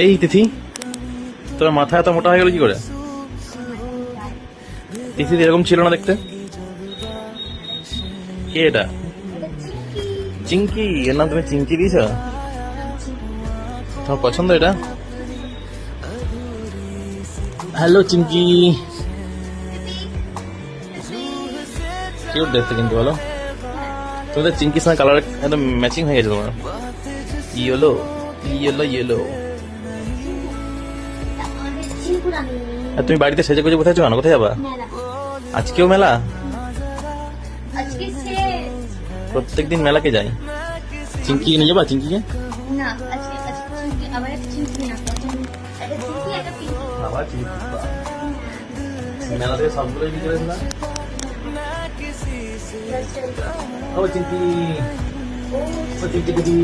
এই তিথি, তোর মাথা এত মোটা হয়ে গেল কি করে? তিথি এরকম ছিল না দেখতে। কে এটা? চিঙ্কি। এর নাম তুমি চিঙ্কি দিয়েছ? তোমার পছন্দ এটা? হ্যালো চিঙ্কি। কিউট দেখতে কিন্তু, বলো তোমাদের চিঙ্কির সঙ্গে কালার একদম ম্যাচিং হয়ে গেছে তোমার। Yellow yellow yellow. আর তুমি বাড়িতে সেজে গুজে কোথায় যাও না? কোথায় যাবা আজকেও? মেলা? প্রত্যেকদিন মেলাকে যাই। চিঙ্কি নিয়ে যাবা? চিঙ্কিকে মেলা থেকে সবগুলোই বিক্রি করেছিলাম। ও চিঙ্কি, ও চিঙ্কি দিদি।